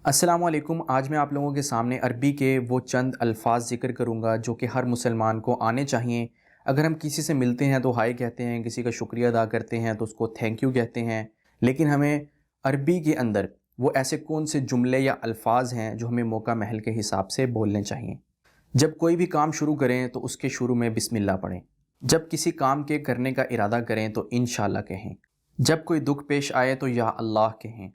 السلام علیکم۔ آج میں آپ لوگوں کے سامنے عربی کے وہ چند الفاظ ذکر کروں گا جو کہ ہر مسلمان کو آنے چاہئیں۔ اگر ہم کسی سے ملتے ہیں تو ہائے کہتے ہیں، کسی کا شکریہ ادا کرتے ہیں تو اس کو تھینک یو کہتے ہیں، لیکن ہمیں عربی کے اندر وہ ایسے کون سے جملے یا الفاظ ہیں جو ہمیں موقع محل کے حساب سے بولنے چاہئیں۔ جب کوئی بھی کام شروع کریں تو اس کے شروع میں بسم اللہ پڑھیں۔ جب کسی کام کے کرنے کا ارادہ کریں تو انشاءاللہ کہیں۔ جب کوئی دکھ پیش آئے تو یا اللہ کہیں۔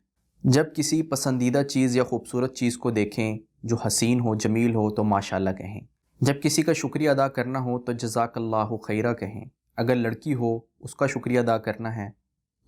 جب کسی پسندیدہ چیز یا خوبصورت چیز کو دیکھیں جو حسین ہو، جمیل ہو تو ماشاءاللہ کہیں۔ جب کسی کا شکریہ ادا کرنا ہو تو جزاک اللہ خیرہ کہیں۔ اگر لڑکی ہو اس کا شکریہ ادا کرنا ہے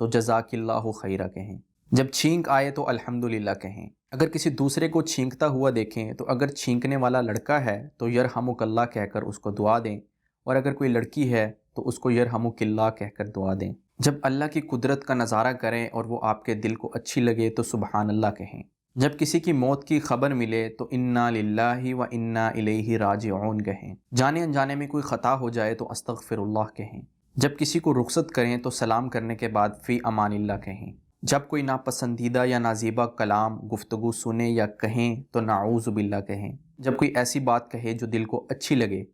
تو جزاک اللہ خیرہ کہیں۔ جب چھینک آئے تو الحمدللہ کہیں۔ اگر کسی دوسرے کو چھینکتا ہوا دیکھیں تو اگر چھینکنے والا لڑکا ہے تو یرحمک اللہ کہہ کر اس کو دعا دیں، اور اگر کوئی لڑکی ہے تو اس کو یرحمک اللہ کہہ کر دعا دیں۔ جب اللہ کی قدرت کا نظارہ کریں اور وہ آپ کے دل کو اچھی لگے تو سبحان اللہ کہیں۔ جب کسی کی موت کی خبر ملے تو انا للہ و انا الیہ راجعون کہیں۔ جانے انجانے میں کوئی خطا ہو جائے تو استغفر اللہ کہیں۔ جب کسی کو رخصت کریں تو سلام کرنے کے بعد فی امان اللہ کہیں۔ جب کوئی ناپسندیدہ یا نازیبا کلام گفتگو سنیں یا کہیں تو نعوذ باللہ کہیں۔ جب کوئی ایسی بات کہے جو دل کو اچھی لگے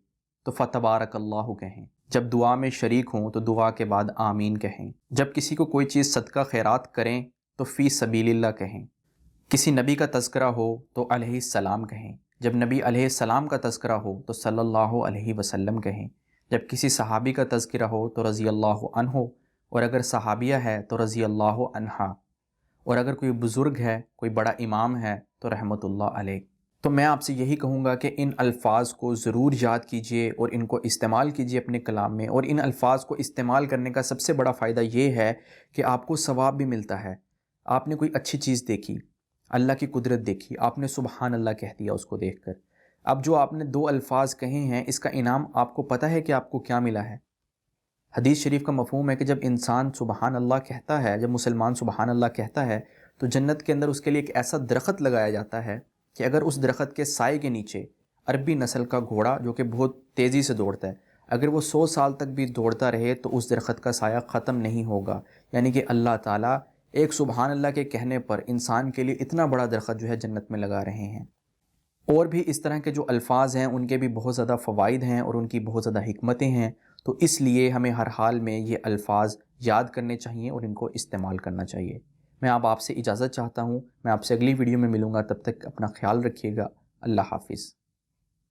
تو فتبارک اللہ کہیں۔ جب دعا میں شریک ہوں تو دعا کے بعد آمین کہیں۔ جب کسی کو کوئی چیز صدقہ خیرات کریں تو فی سبیل اللہ کہیں۔ کسی نبی کا تذکرہ ہو تو علیہ السلام کہیں۔ جب نبی علیہ السلام کا تذکرہ ہو تو صلی اللہ علیہ وسلم کہیں۔ جب کسی صحابی کا تذکرہ ہو تو رضی اللہ عنہ، اور اگر صحابیہ ہے تو رضی اللہ عنہا، اور اگر کوئی بزرگ ہے، کوئی بڑا امام ہے تو رحمت اللہ علیہ۔ تو میں آپ سے یہی کہوں گا کہ ان الفاظ کو ضرور یاد کیجئے اور ان کو استعمال کیجئے اپنے کلام میں، اور ان الفاظ کو استعمال کرنے کا سب سے بڑا فائدہ یہ ہے کہ آپ کو ثواب بھی ملتا ہے۔ آپ نے کوئی اچھی چیز دیکھی، اللہ کی قدرت دیکھی، آپ نے سبحان اللہ کہہ دیا اس کو دیکھ کر۔ اب جو آپ نے دو الفاظ کہے ہیں اس کا انعام آپ کو پتہ ہے کہ آپ کو کیا ملا ہے؟ حدیث شریف کا مفہوم ہے کہ جب انسان سبحان اللہ کہتا ہے، جب مسلمان سبحان اللہ کہتا ہے تو جنت کے اندر اس کے لیے ایک ایسا درخت لگایا جاتا ہے کہ اگر اس درخت کے سائے کے نیچے عربی نسل کا گھوڑا جو کہ بہت تیزی سے دوڑتا ہے، اگر وہ 100 سال تک بھی دوڑتا رہے تو اس درخت کا سایہ ختم نہیں ہوگا۔ یعنی کہ اللہ تعالیٰ ایک سبحان اللہ کے کہنے پر انسان کے لیے اتنا بڑا درخت جو ہے جنت میں لگا رہے ہیں۔ اور بھی اس طرح کے جو الفاظ ہیں ان کے بھی بہت زیادہ فوائد ہیں اور ان کی بہت زیادہ حکمتیں ہیں، تو اس لیے ہمیں ہر حال میں یہ الفاظ یاد کرنے چاہیے اور ان کو استعمال کرنا چاہیے۔ میں اب آپ سے اجازت چاہتا ہوں، میں آپ سے اگلی ویڈیو میں ملوں گا، تب تک اپنا خیال رکھیے گا۔ اللہ حافظ۔